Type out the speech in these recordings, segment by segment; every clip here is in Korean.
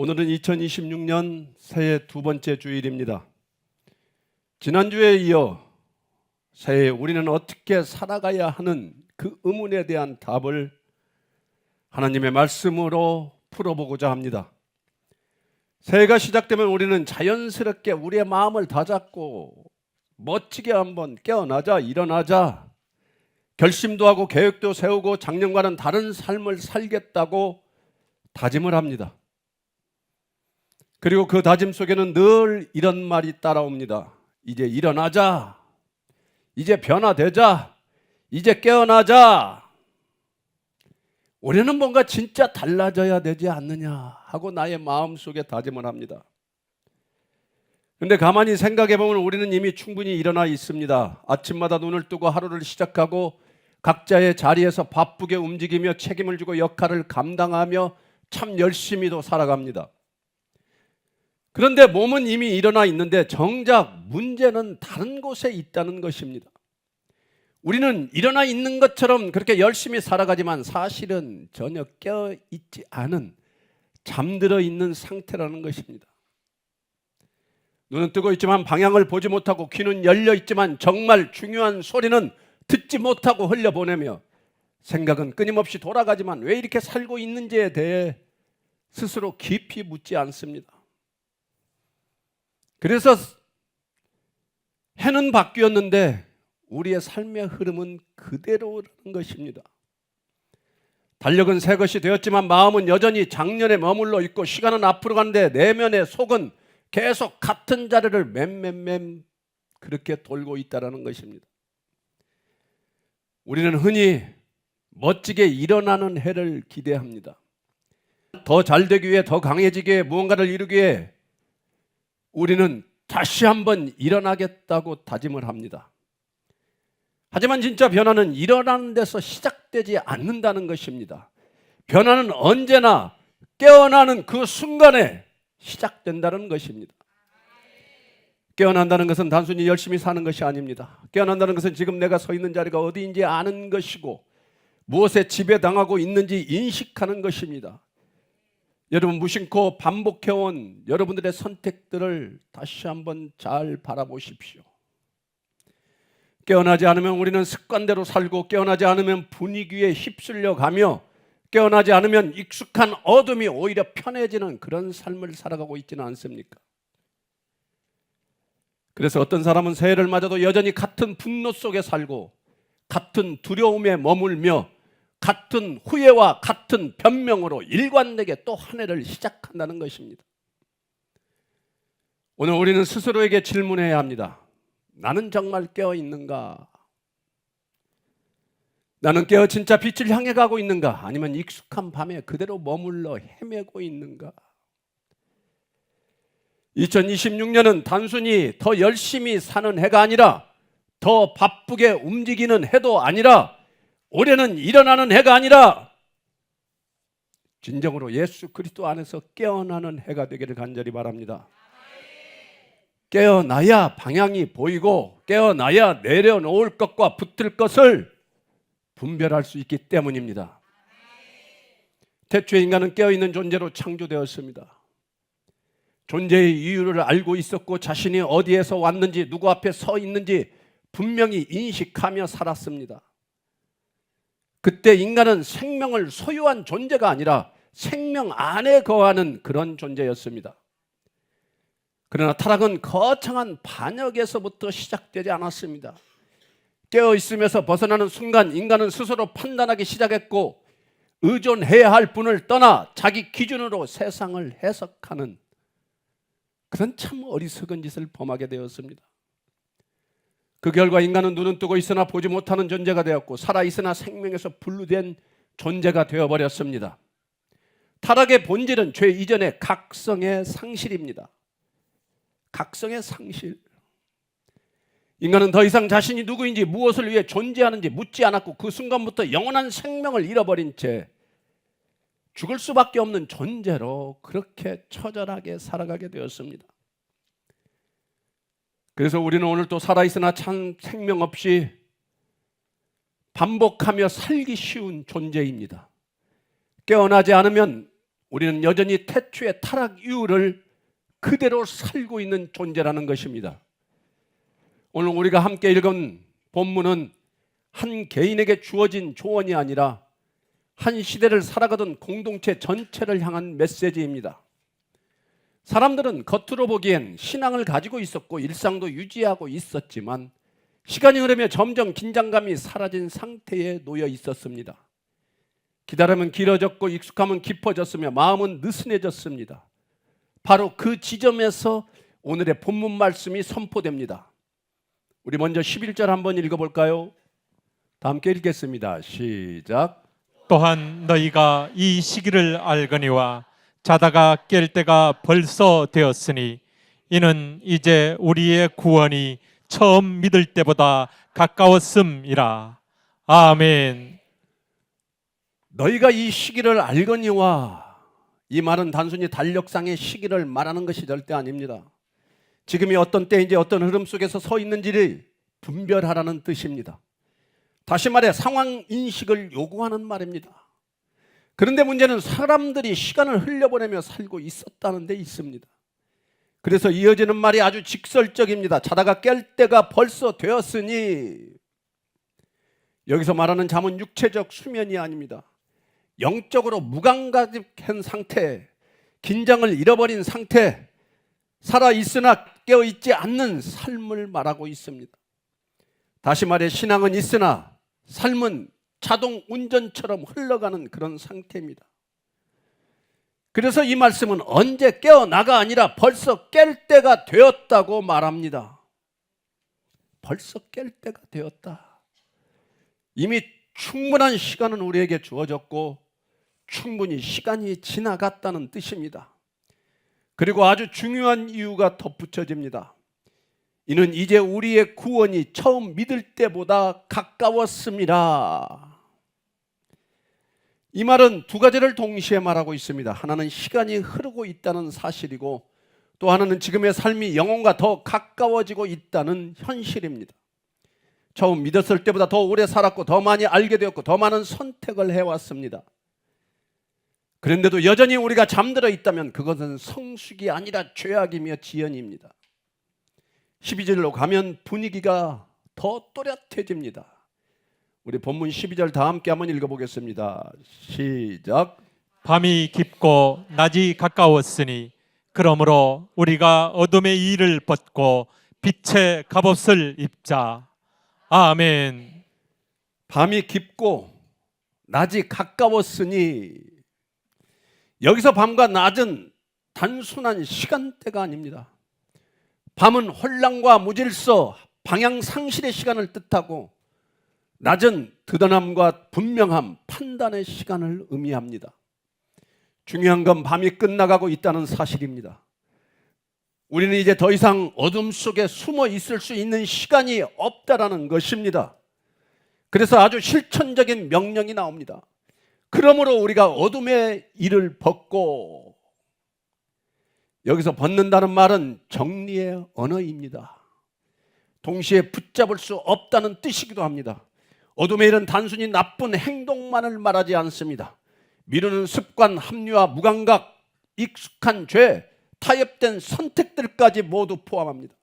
오늘은 2026년 새해 두 번째 주일입니다. 지난주에 이어 새해 우리는 어떻게 살아가야 하는 그 의문에 대한 답을 하나님의 말씀으로 풀어보고자 합니다. 새해가 시작되면 우리는 자연스럽게 우리의 마음을 다잡고 멋지게 한번 깨어나자, 일어나자, 결심도 하고 계획도 세우고 작년과는 다른 삶을 살겠다고 다짐을 합니다. 그리고 그 다짐 속에는 늘 이런 말이 따라옵니다. 이제 일어나자, 이제 변화되자, 이제 깨어나자. 올해는 뭔가 진짜 달라져야 되지 않느냐 하고 나의 마음속에 다짐을 합니다. 그런데 가만히 생각해 보면 우리는 이미 충분히 일어나 있습니다. 아침마다 눈을 뜨고 하루를 시작하고 각자의 자리에서 바쁘게 움직이며 책임을 지고 역할을 감당하며 참 열심히도 살아갑니다. 그런데 몸은 이미 일어나 있는데 정작 문제는 다른 곳에 있다는 것입니다. 우리는 일어나 있는 것처럼 그렇게 열심히 살아가지만 사실은 전혀 깨어있지 않은, 잠들어 있는 상태라는 것입니다. 눈은 뜨고 있지만 방향을 보지 못하고 귀는 열려 있지만 정말 중요한 소리는 듣지 못하고 흘려보내며 생각은 끊임없이 돌아가지만 왜 이렇게 살고 있는지에 대해 스스로 깊이 묻지 않습니다. 그래서 해는 바뀌었는데 우리의 삶의 흐름은 그대로라는 것입니다. 달력은 새 것이 되었지만 마음은 여전히 작년에 머물러 있고 시간은 앞으로 가는데 내면의 속은 계속 같은 자리를 맴 그렇게 돌고 있다는 것입니다. 우리는 흔히 멋지게 일어나는 해를 기대합니다. 더 잘되기 위해, 더 강해지기 위해, 무언가를 이루기 위해 우리는 다시 한번 일어나겠다고 다짐을 합니다. 하지만 진짜 변화는 일어나는 데서 시작되지 않는다는 것입니다. 변화는 언제나 깨어나는 그 순간에 시작된다는 것입니다. 깨어난다는 것은 단순히 열심히 사는 것이 아닙니다. 깨어난다는 것은 지금 내가 서 있는 자리가 어디인지 아는 것이고 무엇에 지배당하고 있는지 인식하는 것입니다. 여러분, 무심코 반복해온 여러분들의 선택들을 다시 한번 잘 바라보십시오. 깨어나지 않으면 우리는 습관대로 살고, 깨어나지 않으면 분위기에 휩쓸려 가며, 깨어나지 않으면 익숙한 어둠이 오히려 편해지는 그런 삶을 살아가고 있지는 않습니까? 그래서 어떤 사람은 새해를 맞아도 여전히 같은 분노 속에 살고 같은 두려움에 머물며 같은 후회와 같은 변명으로 일관되게 또 한 해를 시작한다는 것입니다. 오늘 우리는 스스로에게 질문해야 합니다. 나는 정말 깨어 있는가? 나는 깨어 진짜 빛을 향해 가고 있는가? 아니면 익숙한 밤에 그대로 머물러 헤매고 있는가? 2026년은 단순히 더 열심히 사는 해가 아니라, 더 바쁘게 움직이는 해도 아니라, 올해는 일어나는 해가 아니라 진정으로 예수 그리스도 안에서 깨어나는 해가 되기를 간절히 바랍니다. 깨어나야 방향이 보이고 깨어나야 내려놓을 것과 붙을 것을 분별할 수 있기 때문입니다. 태초에 인간은 깨어있는 존재로 창조되었습니다. 존재의 이유를 알고 있었고 자신이 어디에서 왔는지, 누구 앞에 서 있는지 분명히 인식하며 살았습니다. 그때 인간은 생명을 소유한 존재가 아니라 생명 안에 거하는 그런 존재였습니다. 그러나 타락은 거창한 반역에서부터 시작되지 않았습니다. 깨어있으면서 벗어나는 순간 인간은 스스로 판단하기 시작했고 의존해야 할 분을 떠나 자기 기준으로 세상을 해석하는 그런 참 어리석은 짓을 범하게 되었습니다. 그 결과 인간은 눈은 뜨고 있으나 보지 못하는 존재가 되었고 살아있으나 생명에서 분리된 존재가 되어버렸습니다. 타락의 본질은 죄 이전의 각성의 상실입니다. 각성의 상실. 인간은 더 이상 자신이 누구인지 무엇을 위해 존재하는지 묻지 않았고 그 순간부터 영원한 생명을 잃어버린 채 죽을 수밖에 없는 존재로 그렇게 처절하게 살아가게 되었습니다. 그래서 우리는 오늘 또 살아있으나 참 생명 없이 반복하며 살기 쉬운 존재입니다. 깨어나지 않으면 우리는 여전히 태초의 타락 이유를 그대로 살고 있는 존재라는 것입니다. 오늘 우리가 함께 읽은 본문은 한 개인에게 주어진 조언이 아니라 한 시대를 살아가던 공동체 전체를 향한 메시지입니다. 사람들은 겉으로 보기엔 신앙을 가지고 있었고 일상도 유지하고 있었지만 시간이 흐르며 점점 긴장감이 사라진 상태에 놓여 있었습니다. 기다림은 길어졌고 익숙함은 깊어졌으며 마음은 느슨해졌습니다. 바로 그 지점에서 오늘의 본문 말씀이 선포됩니다. 우리 먼저 11절 한번 읽어볼까요? 다 함께 읽겠습니다. 시작. 또한 너희가 이 시기를 알거니와 자다가 깰 때가 벌써 되었으니 이는 이제 우리의 구원이 처음 믿을 때보다 가까웠음이라. 아멘. 너희가 이 시기를 알거니와, 이 말은 단순히 달력상의 시기를 말하는 것이 절대 아닙니다. 지금이 어떤 때인지 어떤 흐름 속에서 서 있는지를 분별하라는 뜻입니다. 다시 말해 상황 인식을 요구하는 말입니다. 그런데 문제는 사람들이 시간을 흘려보내며 살고 있었다는 데 있습니다. 그래서 이어지는 말이 아주 직설적입니다. 자다가 깰 때가 벌써 되었으니, 여기서 말하는 잠은 육체적 수면이 아닙니다. 영적으로 무감각한 상태, 긴장을 잃어버린 상태, 살아있으나 깨어있지 않는 삶을 말하고 있습니다. 다시 말해 신앙은 있으나 삶은 자동 운전처럼 흘러가는 그런 상태입니다. 그래서 이 말씀은 언제 깨어나가 아니라 벌써 깰 때가 되었다고 말합니다. 벌써 깰 때가 되었다. 이미 충분한 시간은 우리에게 주어졌고 충분히 시간이 지나갔다는 뜻입니다. 그리고 아주 중요한 이유가 덧붙여집니다. 이는 이제 우리의 구원이 처음 믿을 때보다 가까웠습니다. 이 말은 두 가지를 동시에 말하고 있습니다. 하나는 시간이 흐르고 있다는 사실이고 또 하나는 지금의 삶이 영혼과 더 가까워지고 있다는 현실입니다. 처음 믿었을 때보다 더 오래 살았고 더 많이 알게 되었고 더 많은 선택을 해왔습니다. 그런데도 여전히 우리가 잠들어 있다면 그것은 성숙이 아니라 죄악이며 지연입니다. 12절로 가면 분위기가 더 또렷해집니다. 우리 본문 12절 다 함께 한번 읽어보겠습니다. 시작. 밤이 깊고 낮이 가까웠으니 그러므로 우리가 어둠의 일을 벗고 빛의 갑옷을 입자. 아멘. 밤이 깊고 낮이 가까웠으니, 여기서 밤과 낮은 단순한 시간대가 아닙니다. 밤은 혼란과 무질서, 방향 상실의 시간을 뜻하고 낮은 드러남과 분명함, 판단의 시간을 의미합니다. 중요한 건 밤이 끝나가고 있다는 사실입니다. 우리는 이제 더 이상 어둠 속에 숨어 있을 수 있는 시간이 없다라는 것입니다. 그래서 아주 실천적인 명령이 나옵니다. 그러므로 우리가 어둠의 일을 벗고, 여기서 벗는다는 말은 정리의 언어입니다. 동시에 붙잡을 수 없다는 뜻이기도 합니다. 어둠의 일은 단순히 나쁜 행동만을 말하지 않습니다. 미루는 습관, 합리화, 무감각, 익숙한 죄, 타협된 선택들까지 모두 포함합니다.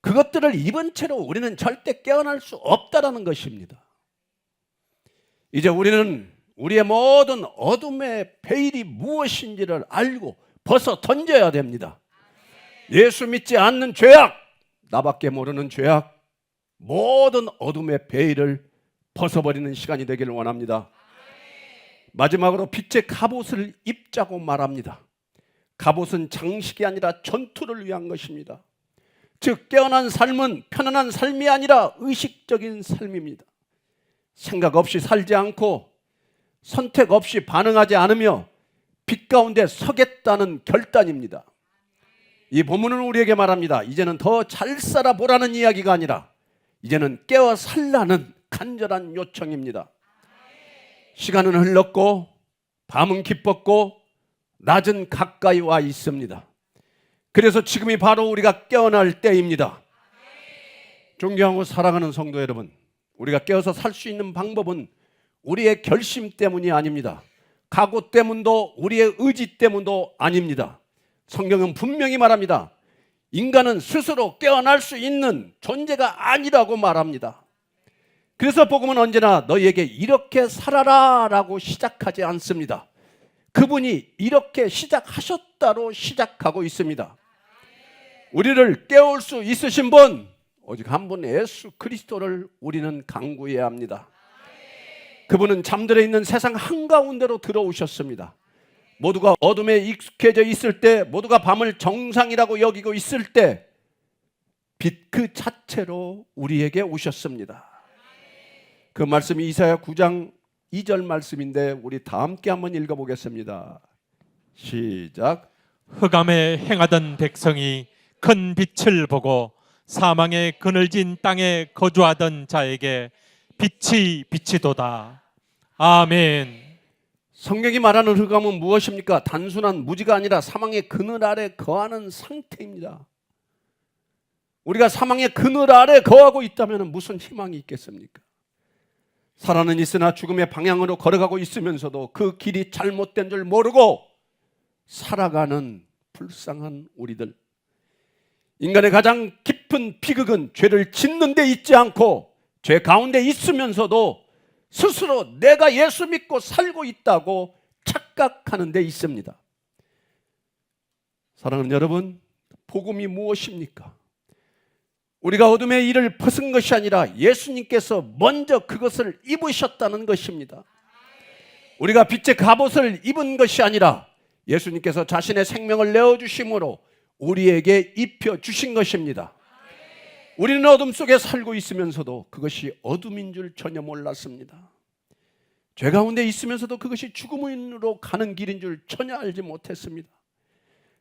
그것들을 입은 채로 우리는 절대 깨어날 수 없다는 것입니다. 이제 우리는 우리의 모든 어둠의 베일이 무엇인지를 알고 벗어 던져야 됩니다. 예수 믿지 않는 죄악, 나밖에 모르는 죄악, 모든 어둠의 베일을 벗어버리는 시간이 되기를 원합니다. 마지막으로 빛의 갑옷을 입자고 말합니다. 갑옷은 장식이 아니라 전투를 위한 것입니다. 즉 깨어난 삶은 편안한 삶이 아니라 의식적인 삶입니다. 생각 없이 살지 않고 선택 없이 반응하지 않으며 빛 가운데 서겠다는 결단입니다. 이 본문은 우리에게 말합니다. 이제는 더 잘 살아보라는 이야기가 아니라 이제는 깨어 살라는 간절한 요청입니다. 시간은 흘렀고 밤은 깊었고 낮은 가까이 와 있습니다. 그래서 지금이 바로 우리가 깨어날 때입니다. 존경하고 사랑하는 성도 여러분, 우리가 깨어서 살 수 있는 방법은 우리의 결심 때문이 아닙니다. 각오 때문도 우리의 의지 때문도 아닙니다. 성경은 분명히 말합니다. 인간은 스스로 깨어날 수 있는 존재가 아니라고 말합니다. 그래서 복음은 언제나 너희에게 이렇게 살아라 라고 시작하지 않습니다. 그분이 이렇게 시작하셨다로 시작하고 있습니다. 우리를 깨울 수 있으신 분, 오직 한 분 예수 그리스도를 우리는 간구해야 합니다. 그분은 잠들어 있는 세상 한가운데로 들어오셨습니다. 모두가 어둠에 익숙해져 있을 때, 모두가 밤을 정상이라고 여기고 있을 때 빛 그 자체로 우리에게 오셨습니다. 그 말씀이 이사야 9장 2절 말씀인데 우리 다 함께 한번 읽어보겠습니다. 시작. 흑암에 행하던 백성이 큰 빛을 보고 사망의 그늘진 땅에 거주하던 자에게 빛이 비치도다. 아멘. 성경이 말하는 흑암은 무엇입니까? 단순한 무지가 아니라 사망의 그늘 아래 거하는 상태입니다. 우리가 사망의 그늘 아래 거하고 있다면 무슨 희망이 있겠습니까? 살아는 있으나 죽음의 방향으로 걸어가고 있으면서도 그 길이 잘못된 줄 모르고 살아가는 불쌍한 우리들. 인간의 가장 깊은 비극은 죄를 짓는 데 있지 않고 죄 가운데 있으면서도 스스로 내가 예수 믿고 살고 있다고 착각하는 데 있습니다. 사랑하는 여러분, 복음이 무엇입니까? 우리가 어둠의 일을 벗은 것이 아니라 예수님께서 먼저 그것을 입으셨다는 것입니다. 우리가 빛의 갑옷을 입은 것이 아니라 예수님께서 자신의 생명을 내어주심으로 우리에게 입혀주신 것입니다. 우리는 어둠 속에 살고 있으면서도 그것이 어둠인 줄 전혀 몰랐습니다. 죄 가운데 있으면서도 그것이 죽음으로 가는 길인 줄 전혀 알지 못했습니다.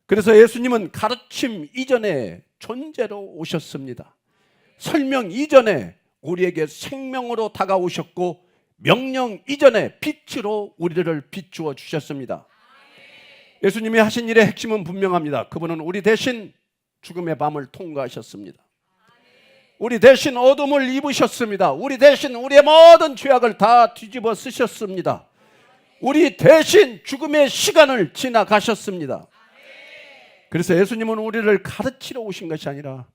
그래서 예수님은 가르침 이전에 존재로 오셨습니다. 설명 이전에 우리에게 생명으로 다가오셨고 명령 이전에 빛으로 우리를 비추어 주셨습니다. 예수님이 하신 일의 핵심은 분명합니다. 그분은 우리 대신 죽음의 밤을 통과하셨습니다. 우리 대신 어둠을 입으셨습니다. 우리 대신 우리의 모든 죄악을 다 뒤집어 쓰셨습니다. 우리 대신 죽음의 시간을 지나가셨습니다. 그래서 예수님은 우리를 가르치러 오신 것이 아니라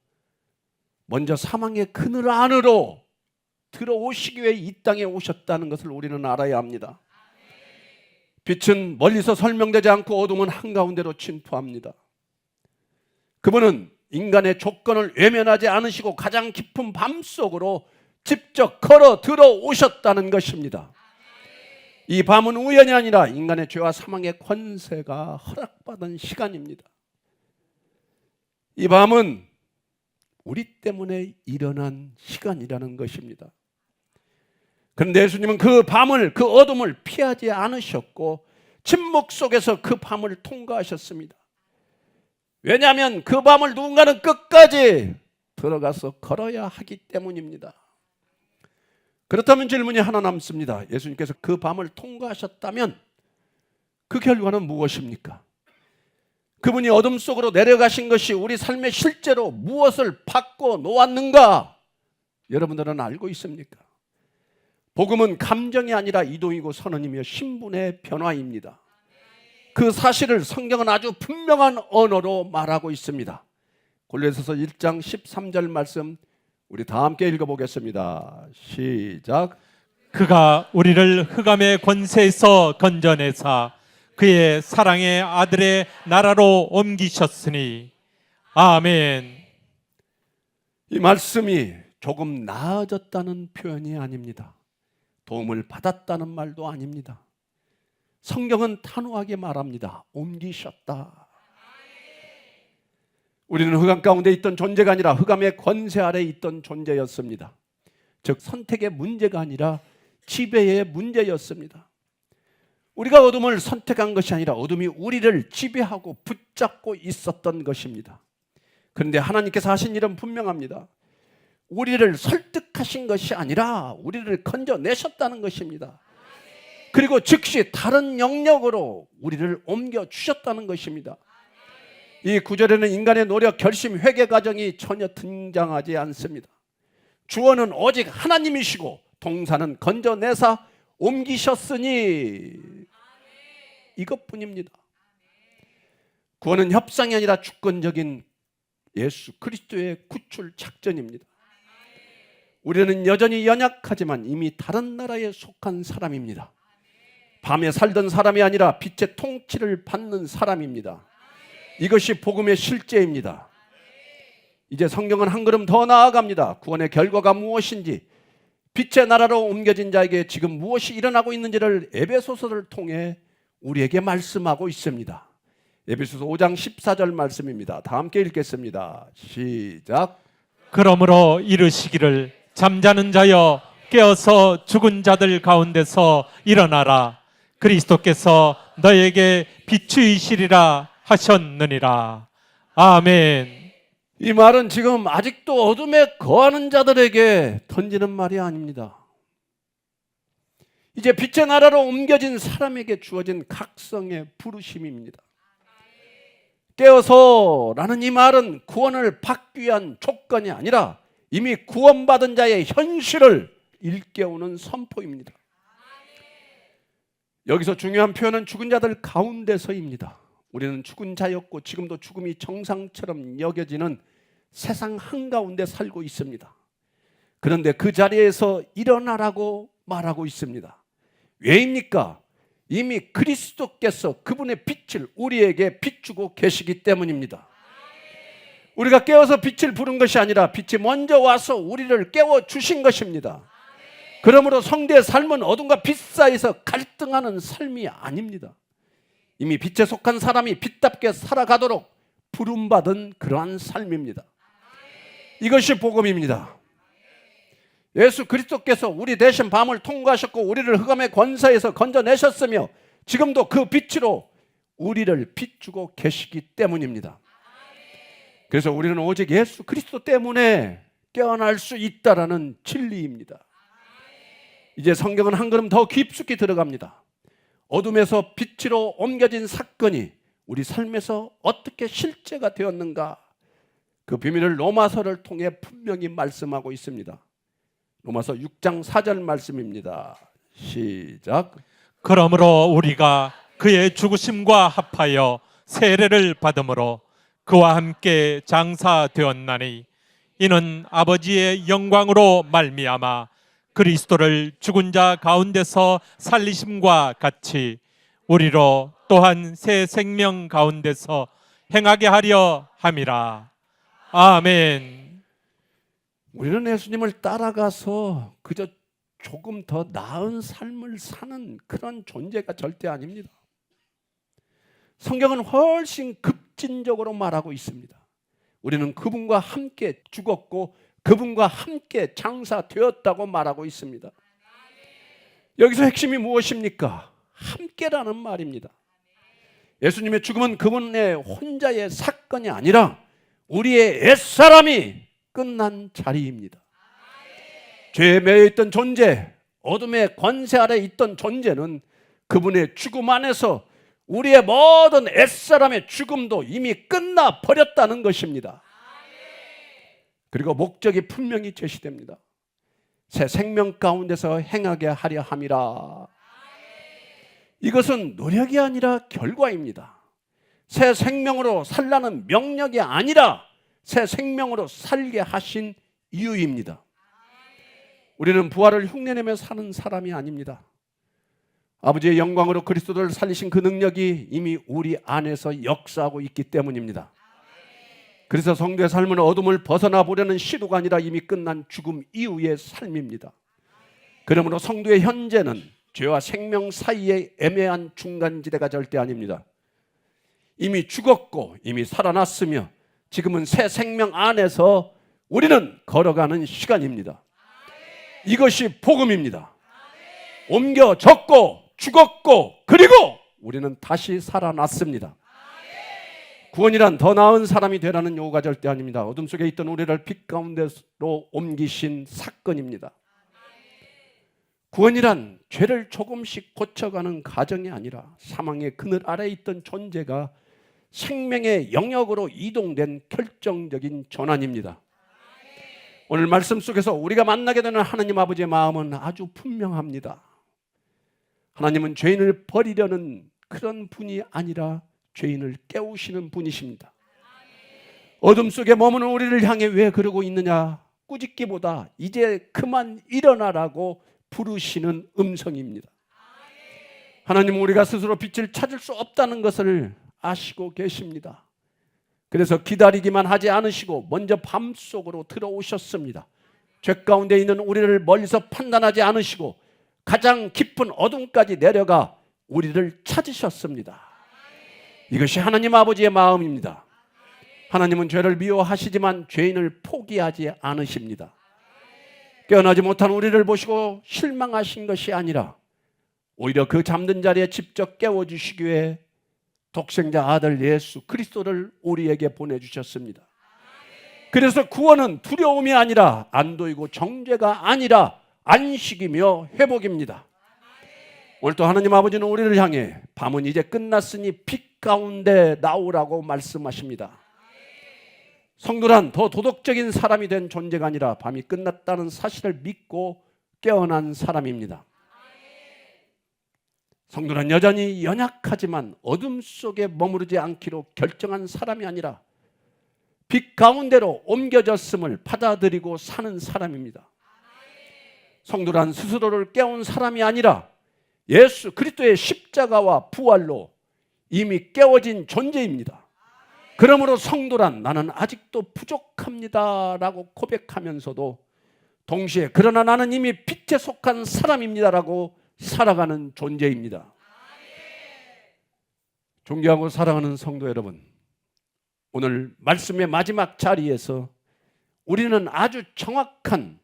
먼저 사망의 그늘 안으로 들어오시기 위해 이 땅에 오셨다는 것을 우리는 알아야 합니다. 빛은 멀리서 설명되지 않고 어둠은 한가운데로 침투합니다. 그분은 인간의 조건을 외면하지 않으시고 가장 깊은 밤 속으로 직접 걸어 들어오셨다는 것입니다. 이 밤은 우연이 아니라 인간의 죄와 사망의 권세가 허락받은 시간입니다. 이 밤은 우리 때문에 일어난 시간이라는 것입니다. 그런데 예수님은 그 밤을, 그 어둠을 피하지 않으셨고 침묵 속에서 그 밤을 통과하셨습니다. 왜냐하면 그 밤을 누군가는 끝까지 들어가서 걸어야 하기 때문입니다. 그렇다면 질문이 하나 남습니다. 예수님께서 그 밤을 통과하셨다면 그 결과는 무엇입니까? 그분이 어둠 속으로 내려가신 것이 우리 삶에 실제로 무엇을 바꿔 놓았는가? 여러분들은 알고 있습니까? 복음은 감정이 아니라 이동이고 선언이며 신분의 변화입니다. 그 사실을 성경은 아주 분명한 언어로 말하고 있습니다. 골로새서 1장 13절 말씀 우리 다 함께 읽어보겠습니다. 시작. 그가 우리를 흑암의 권세에서 건져내사 그의 사랑의 아들의 나라로 옮기셨으니 아멘. 이 말씀이 조금 나아졌다는 표현이 아닙니다. 도움을 받았다는 말도 아닙니다. 성경은 단호하게 말합니다. 옮기셨다. 우리는 흑암 가운데 있던 존재가 아니라 흑암의 권세 아래 있던 존재였습니다. 즉 선택의 문제가 아니라 지배의 문제였습니다. 우리가 어둠을 선택한 것이 아니라 어둠이 우리를 지배하고 붙잡고 있었던 것입니다. 그런데 하나님께서 하신 일은 분명합니다. 우리를 설득하신 것이 아니라 우리를 건져내셨다는 것입니다. 그리고 즉시 다른 영역으로 우리를 옮겨주셨다는 것입니다. 이 구절에는 인간의 노력, 결심, 회개 과정이 전혀 등장하지 않습니다. 주어는 오직 하나님이시고 동사는 건져내사 옮기셨으니 이것뿐입니다. 구원은 협상이 아니라 주권적인 예수 그리스도의 구출 작전입니다. 우리는 여전히 연약하지만 이미 다른 나라에 속한 사람입니다. 밤에 살던 사람이 아니라 빛의 통치를 받는 사람입니다. 이것이 복음의 실제입니다. 이제 성경은 한 걸음 더 나아갑니다. 구원의 결과가 무엇인지, 빛의 나라로 옮겨진 자에게 지금 무엇이 일어나고 있는지를 에베소서를 통해 우리에게 말씀하고 있습니다. 에베소서 5장 14절 말씀입니다. 다 함께 읽겠습니다. 시작. 그러므로 이르시기를 잠자는 자여 깨어서 죽은 자들 가운데서 일어나라. 그리스도께서 너에게 비추이시리라 하셨느니라. 아멘. 이 말은 지금 아직도 어둠에 거하는 자들에게 던지는 말이 아닙니다. 이제 빛의 나라로 옮겨진 사람에게 주어진 각성의 부르심입니다. 깨어서라는 이 말은 구원을 받기 위한 조건이 아니라 이미 구원받은 자의 현실을 일깨우는 선포입니다. 여기서 중요한 표현은 죽은 자들 가운데서입니다. 우리는 죽은 자였고 지금도 죽음이 정상처럼 여겨지는 세상 한가운데 살고 있습니다. 그런데 그 자리에서 일어나라고 말하고 있습니다. 왜입니까? 이미 그리스도께서 그분의 빛을 우리에게 비추고 계시기 때문입니다. 우리가 깨어서 빛을 부른 것이 아니라 빛이 먼저 와서 우리를 깨워주신 것입니다. 그러므로 성도의 삶은 어둠과 빛 사이에서 갈등하는 삶이 아닙니다. 이미 빛에 속한 사람이 빛답게 살아가도록 부름받은 그러한 삶입니다. 이것이 복음입니다. 예수 그리스도께서 우리 대신 밤을 통과하셨고 우리를 흑암의 권세에서 건져내셨으며 지금도 그 빛으로 우리를 비추고 계시기 때문입니다. 그래서 우리는 오직 예수 그리스도 때문에 깨어날 수 있다라는 진리입니다. 이제 성경은 한 걸음 더 깊숙이 들어갑니다. 어둠에서 빛으로 옮겨진 사건이 우리 삶에서 어떻게 실제가 되었는가, 그 비밀을 로마서를 통해 분명히 말씀하고 있습니다. 로마서 6장 4절 말씀입니다. 시작. 그러므로 우리가 그의 죽으심과 합하여 세례를 받음으로 그와 함께 장사되었나니 이는 아버지의 영광으로 말미암아 그리스도를 죽은 자 가운데서 살리심과 같이 우리로 또한 새 생명 가운데서 행하게 하려 함이라. 아멘. 우리는 예수님을 따라가서 그저 조금 더 나은 삶을 사는 그런 존재가 절대 아닙니다. 성경은 훨씬 급진적으로 말하고 있습니다. 우리는 그분과 함께 죽었고 그분과 함께 장사되었다고 말하고 있습니다. 여기서 핵심이 무엇입니까? 함께라는 말입니다. 예수님의 죽음은 그분의 혼자의 사건이 아니라 우리의 옛사람이 끝난 자리입니다. 죄에 매여 있던 존재, 어둠의 권세 아래 있던 존재는 그분의 죽음 안에서 우리의 모든 옛사람의 죽음도 이미 끝나 버렸다는 것입니다. 그리고 목적이 분명히 제시됩니다. 새 생명 가운데서 행하게 하려 함이라. 이것은 노력이 아니라 결과입니다. 새 생명으로 살라는 명령이 아니라 새 생명으로 살게 하신 이유입니다. 우리는 부활을 흉내내며 사는 사람이 아닙니다. 아버지의 영광으로 그리스도를 살리신 그 능력이 이미 우리 안에서 역사하고 있기 때문입니다. 그래서 성도의 삶은 어둠을 벗어나 보려는 시도가 아니라 이미 끝난 죽음 이후의 삶입니다. 그러므로 성도의 현재는 죄와 생명 사이의 애매한 중간지대가 절대 아닙니다. 이미 죽었고 이미 살아났으며 지금은 새 생명 안에서 우리는 걸어가는 시간입니다. 이것이 복음입니다. 옮겨졌고 죽었고 그리고 우리는 다시 살아났습니다. 구원이란 더 나은 사람이 되라는 요구가 절대 아닙니다. 어둠 속에 있던 우리를 빛 가운데로 옮기신 사건입니다. 구원이란 죄를 조금씩 고쳐가는 과정이 아니라 사망의 그늘 아래에 있던 존재가 생명의 영역으로 이동된 결정적인 전환입니다. 오늘 말씀 속에서 우리가 만나게 되는 하나님 아버지의 마음은 아주 분명합니다. 하나님은 죄인을 버리려는 그런 분이 아니라 죄인을 깨우시는 분이십니다. 어둠 속에 머무는 우리를 향해 왜 그러고 있느냐? 꾸짖기보다 이제 그만 일어나라고 부르시는 음성입니다. 하나님은 우리가 스스로 빛을 찾을 수 없다는 것을 아시고 계십니다. 그래서 기다리기만 하지 않으시고 먼저 밤속으로 들어오셨습니다. 죄 가운데 있는 우리를 멀리서 판단하지 않으시고 가장 깊은 어둠까지 내려가 우리를 찾으셨습니다. 이것이 하나님 아버지의 마음입니다. 하나님은 죄를 미워하시지만 죄인을 포기하지 않으십니다. 깨어나지 못한 우리를 보시고 실망하신 것이 아니라 오히려 그 잠든 자리에 직접 깨워주시기 위해 독생자 아들 예수 그리스도를 우리에게 보내주셨습니다. 그래서 구원은 두려움이 아니라 안도이고 정죄가 아니라 안식이며 회복입니다. 오늘 또 하나님 아버지는 우리를 향해 밤은 이제 끝났으니 빛 가운데 나오라고 말씀하십니다. 성도란 더 도덕적인 사람이 된 존재가 아니라 밤이 끝났다는 사실을 믿고 깨어난 사람입니다. 성도란 여전히 연약하지만 어둠 속에 머무르지 않기로 결정한 사람이 아니라 빛 가운데로 옮겨졌음을 받아들이고 사는 사람입니다. 성도란 스스로를 깨운 사람이 아니라 예수 그리스도의 십자가와 부활로 이미 깨워진 존재입니다. 그러므로 성도란 나는 아직도 부족합니다 라고 고백하면서도 동시에 그러나 나는 이미 빛에 속한 사람입니다 라고 살아가는 존재입니다. 존경하고 사랑하는 성도 여러분, 오늘 말씀의 마지막 자리에서 우리는 아주 정확한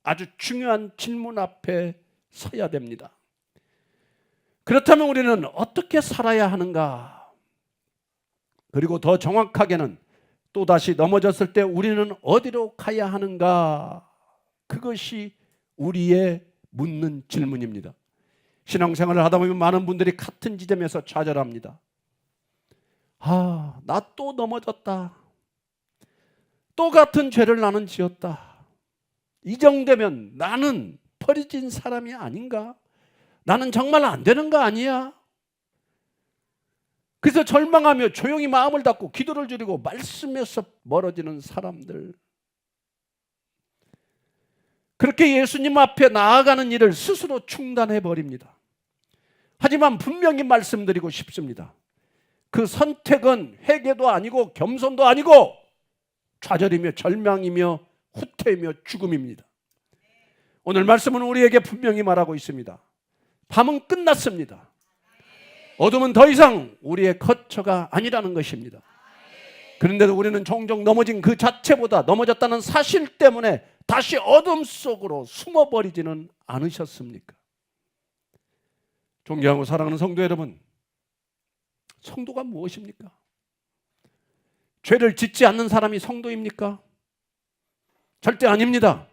아주 중요한 질문 앞에 서야 됩니다. 그렇다면 우리는 어떻게 살아야 하는가? 그리고 더 정확하게는 또다시 넘어졌을 때 우리는 어디로 가야 하는가? 그것이 우리의 묻는 질문입니다. 신앙생활을 하다 보면 많은 분들이 같은 지점에서 좌절합니다. 나 또 넘어졌다. 또 같은 죄를 나는 지었다. 이 정도면 나는 버려진 사람이 아닌가? 나는 정말 안 되는 거 아니야? 그래서 절망하며 조용히 마음을 닫고 기도를 줄이고 말씀에서 멀어지는 사람들. 그렇게 예수님 앞에 나아가는 일을 스스로 중단해 버립니다. 하지만 분명히 말씀드리고 싶습니다. 그 선택은 회개도 아니고 겸손도 아니고 좌절이며 절망이며 후퇴이며 죽음입니다. 오늘 말씀은 우리에게 분명히 말하고 있습니다. 밤은 끝났습니다. 어둠은 더 이상 우리의 거처가 아니라는 것입니다. 그런데도 우리는 종종 넘어진 그 자체보다 넘어졌다는 사실 때문에 다시 어둠 속으로 숨어버리지는 않으셨습니까? 존경하고 사랑하는 성도 여러분, 성도가 무엇입니까? 죄를 짓지 않는 사람이 성도입니까? 절대 아닙니다.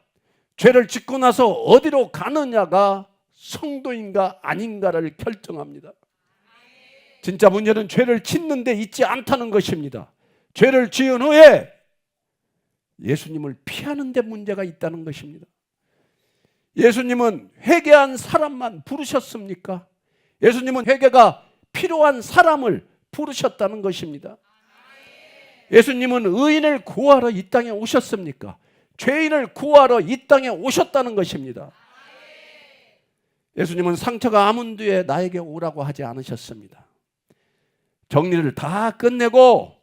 죄를 짓고 나서 어디로 가느냐가 성도인가 아닌가를 결정합니다. 진짜 문제는 죄를 짓는데 있지 않다는 것입니다. 죄를 지은 후에 예수님을 피하는 데 문제가 있다는 것입니다. 예수님은 회개한 사람만 부르셨습니까? 예수님은 회개가 필요한 사람을 부르셨다는 것입니다. 예수님은 의인을 구하러 이 땅에 오셨습니까? 죄인을 구하러 이 땅에 오셨다는 것입니다. 예수님은 상처가 아문 뒤에 나에게 오라고 하지 않으셨습니다. 정리를 다 끝내고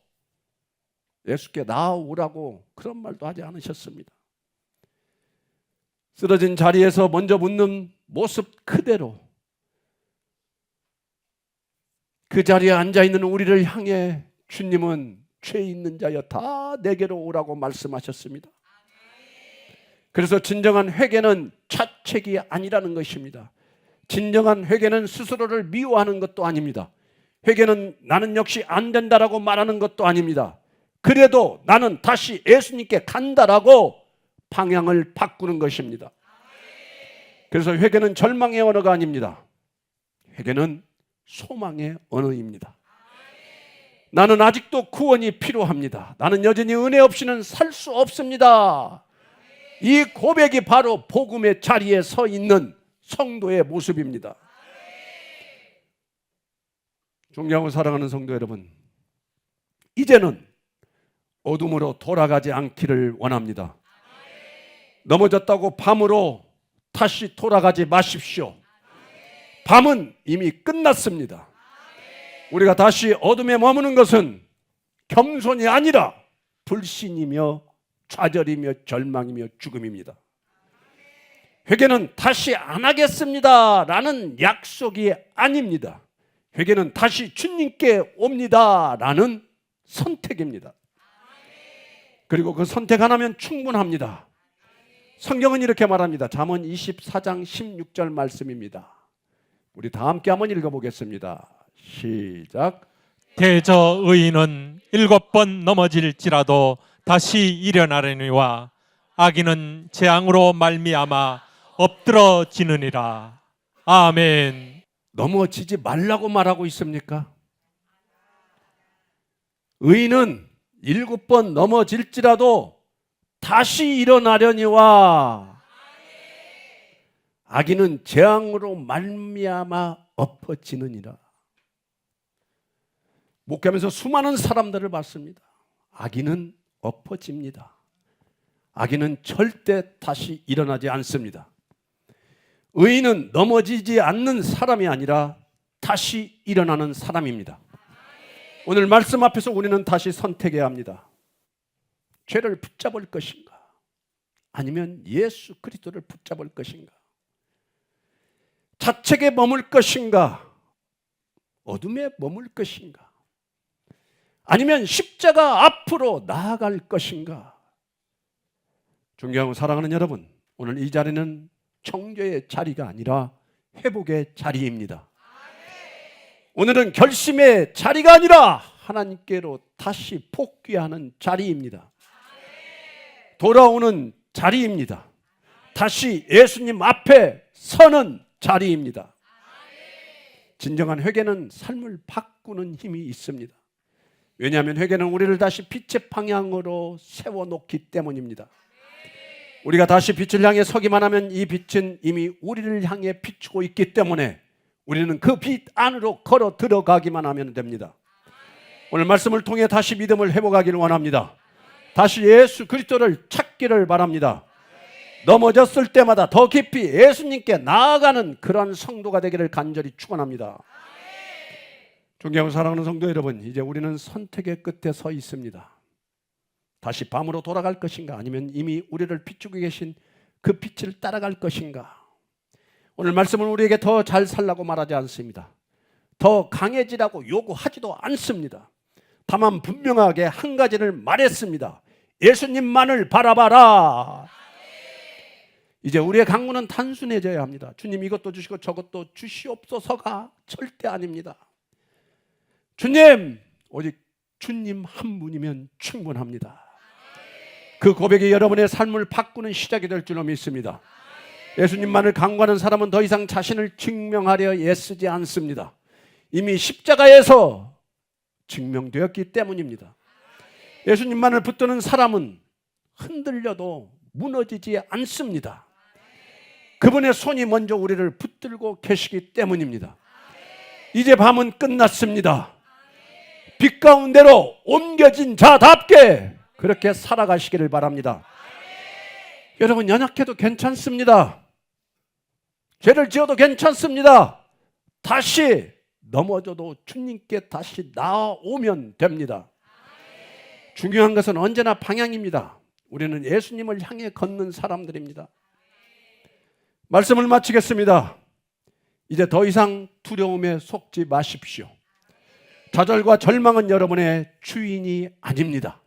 예수께 나아오라고 그런 말도 하지 않으셨습니다. 쓰러진 자리에서 먼저 묻는 모습 그대로 그 자리에 앉아있는 우리를 향해 주님은 죄 있는 자여 다 내게로 오라고 말씀하셨습니다. 그래서 진정한 회개는 자책이 아니라는 것입니다. 진정한 회개는 스스로를 미워하는 것도 아닙니다. 회개는 나는 역시 안 된다라고 말하는 것도 아닙니다. 그래도 나는 다시 예수님께 간다라고 방향을 바꾸는 것입니다. 그래서 회개는 절망의 언어가 아닙니다. 회개는 소망의 언어입니다. 나는 아직도 구원이 필요합니다. 나는 여전히 은혜 없이는 살 수 없습니다. 이 고백이 바로 복음의 자리에 서 있는 성도의 모습입니다. 존경하고 사랑하는 성도 여러분, 이제는 어둠으로 돌아가지 않기를 원합니다. 넘어졌다고 밤으로 다시 돌아가지 마십시오. 밤은 이미 끝났습니다. 우리가 다시 어둠에 머무는 것은 겸손이 아니라 불신이며 좌절이며 절망이며 죽음입니다. 회개는 다시 안 하겠습니다 라는 약속이 아닙니다. 회개는 다시 주님께 옵니다 라는 선택입니다. 그리고 그 선택 하나면 충분합니다. 성경은 이렇게 말합니다. 잠언 24장 16절 말씀입니다. 우리 다 함께 한번 읽어보겠습니다. 시작. 대저 의인은 7번 넘어질지라도 다시 일어나려니와 악인은 재앙으로 말미암아 엎드러지느니라. 아멘. 넘어지지 말라고 말하고 있습니까? 의인은 7번 넘어질지라도 다시 일어나려니와 악인은 재앙으로 말미암아 엎어지느니라. 목회하면서 수많은 사람들을 봤습니다. 악인은 엎어집니다. 악인은 절대 다시 일어나지 않습니다. 의인은 넘어지지 않는 사람이 아니라 다시 일어나는 사람입니다. 오늘 말씀 앞에서 우리는 다시 선택해야 합니다. 죄를 붙잡을 것인가? 아니면 예수 그리스도를 붙잡을 것인가? 자책에 머물 것인가? 어둠에 머물 것인가? 아니면 십자가 앞으로 나아갈 것인가? 존경하고 사랑하는 여러분, 오늘 이 자리는 정죄의 자리가 아니라 회복의 자리입니다. 오늘은 결심의 자리가 아니라 하나님께로 다시 복귀하는 자리입니다. 돌아오는 자리입니다. 다시 예수님 앞에 서는 자리입니다. 진정한 회개는 삶을 바꾸는 힘이 있습니다. 왜냐하면 회개는 우리를 다시 빛의 방향으로 세워놓기 때문입니다. 우리가 다시 빛을 향해 서기만 하면 이 빛은 이미 우리를 향해 비추고 있기 때문에 우리는 그 빛 안으로 걸어 들어가기만 하면 됩니다. 오늘 말씀을 통해 다시 믿음을 회복하기를 원합니다. 다시 예수 그리스도를 찾기를 바랍니다. 넘어졌을 때마다 더 깊이 예수님께 나아가는 그런 성도가 되기를 간절히 축원합니다. 존경하고 사랑하는 성도 여러분, 이제 우리는 선택의 끝에 서 있습니다. 다시 밤으로 돌아갈 것인가? 아니면 이미 우리를 비추고 계신 그 빛을 따라갈 것인가? 오늘 말씀은 우리에게 더 잘 살라고 말하지 않습니다. 더 강해지라고 요구하지도 않습니다. 다만 분명하게 한 가지를 말했습니다. 예수님만을 바라봐라. 이제 우리의 강구는 단순해져야 합니다. 주님 이것도 주시고 저것도 주시옵소서가 절대 아닙니다. 주님, 오직 주님 한 분이면 충분합니다. 그 고백이 여러분의 삶을 바꾸는 시작이 될 줄로 믿습니다. 예수님만을 강구하는 사람은 더 이상 자신을 증명하려 애쓰지 않습니다. 이미 십자가에서 증명되었기 때문입니다. 예수님만을 붙드는 사람은 흔들려도 무너지지 않습니다. 그분의 손이 먼저 우리를 붙들고 계시기 때문입니다. 이제 밤은 끝났습니다. 빛 가운데로 옮겨진 자답게 그렇게 살아가시기를 바랍니다. 여러분, 연약해도 괜찮습니다. 죄를 지어도 괜찮습니다. 다시 넘어져도 주님께 다시 나아오면 됩니다. 중요한 것은 언제나 방향입니다. 우리는 예수님을 향해 걷는 사람들입니다. 말씀을 마치겠습니다. 이제 더 이상 두려움에 속지 마십시오. 좌절과 절망은 여러분의 주인이 아닙니다.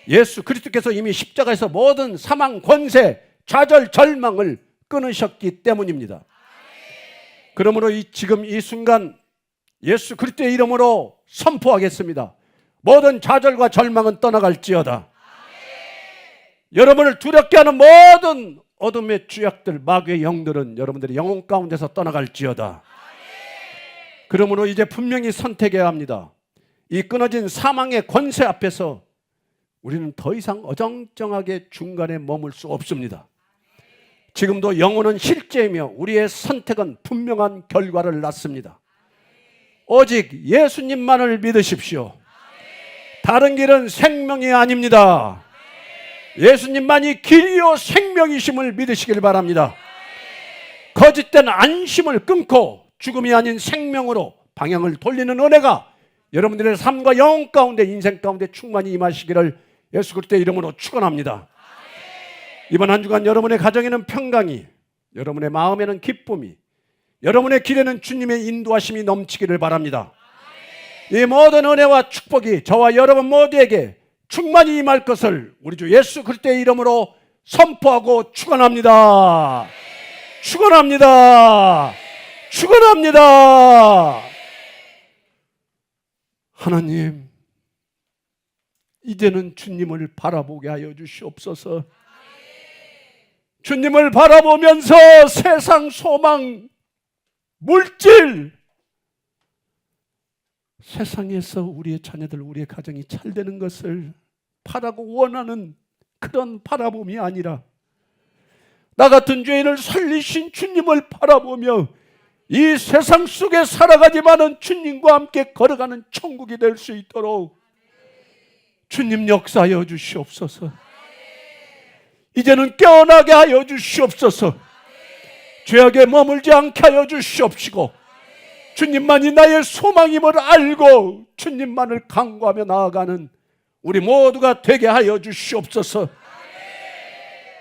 예수 그리스도께서 이미 십자가에서 모든 사망, 권세, 좌절, 절망을 끊으셨기 때문입니다. 그러므로 지금 이 순간 예수 그리스도의 이름으로 선포하겠습니다. 모든 좌절과 절망은 떠나갈지어다. 여러분을 두렵게 하는 모든 어둠의 주약들, 마귀의 영들은 여러분들의 영혼 가운데서 떠나갈지어다. 그러므로 이제 분명히 선택해야 합니다. 이 끊어진 사망의 권세 앞에서 우리는 더 이상 어정쩡하게 중간에 머물 수 없습니다. 지금도 영혼은 실제이며 우리의 선택은 분명한 결과를 낳습니다. 오직 예수님만을 믿으십시오. 다른 길은 생명이 아닙니다. 예수님만이 길이요 생명이심을 믿으시길 바랍니다. 거짓된 안심을 끊고 죽음이 아닌 생명으로 방향을 돌리는 은혜가 여러분들의 삶과 영혼 가운데, 인생 가운데 충만히 임하시기를 예수 그리스도의 이름으로 축원합니다. 이번 한 주간 여러분의 가정에는 평강이, 여러분의 마음에는 기쁨이, 여러분의 길에는 주님의 인도하심이 넘치기를 바랍니다. 이 모든 은혜와 축복이 저와 여러분 모두에게 충만히 임할 것을 우리 주 예수 그리스도의 이름으로 선포하고 축원합니다. 축원합니다. 축원합니다. 하나님, 이제는 주님을 바라보게 하여 주시옵소서. 주님을 바라보면서 세상 소망, 물질, 세상에서 우리의 자녀들, 우리의 가정이 잘되는 것을 바라고 원하는 그런 바라봄이 아니라 나 같은 죄인을 살리신 주님을 바라보며 이 세상 속에 살아가지만은 주님과 함께 걸어가는 천국이 될 수 있도록 주님 역사하여 주시옵소서. 이제는 깨어나게 하여 주시옵소서. 죄악에 머물지 않게 하여 주시옵시고 주님만이 나의 소망임을 알고 주님만을 간구하며 나아가는 우리 모두가 되게 하여 주시옵소서.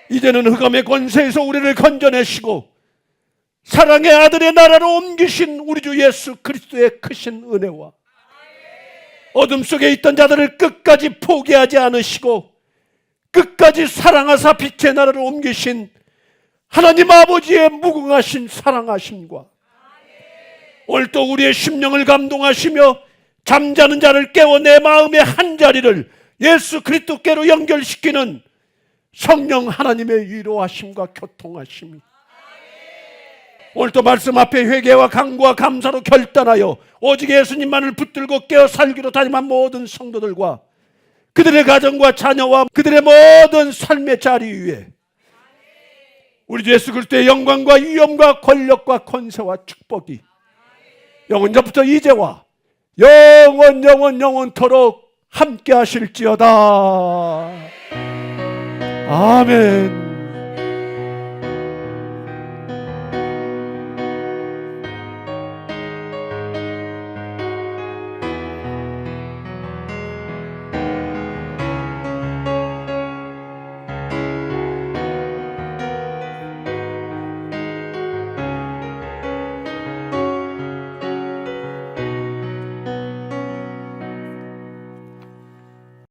이제는 흑암의 권세에서 우리를 건져내시고 사랑의 아들의 나라로 옮기신 우리 주 예수 그리스도의 크신 은혜와 어둠 속에 있던 자들을 끝까지 포기하지 않으시고 끝까지 사랑하사 빛의 나라로 옮기신 하나님 아버지의 무궁하신 사랑하심과 오늘 또 우리의 심령을 감동하시며 잠자는 자를 깨워 내 마음의 한자리를 예수 그리스도께로 연결시키는 성령 하나님의 위로하심과 교통하심이 오늘 또 말씀 앞에 회개와 간구와 감사로 결단하여 오직 예수님만을 붙들고 깨어 살기로 다짐한 모든 성도들과 그들의 가정과 자녀와 그들의 모든 삶의 자리 위에 우리 주 예수 그리스도의 영광과 위엄과 권력과 권세와 축복이 영원전부터 이제와 영원토록 함께 하실지어다. 아멘.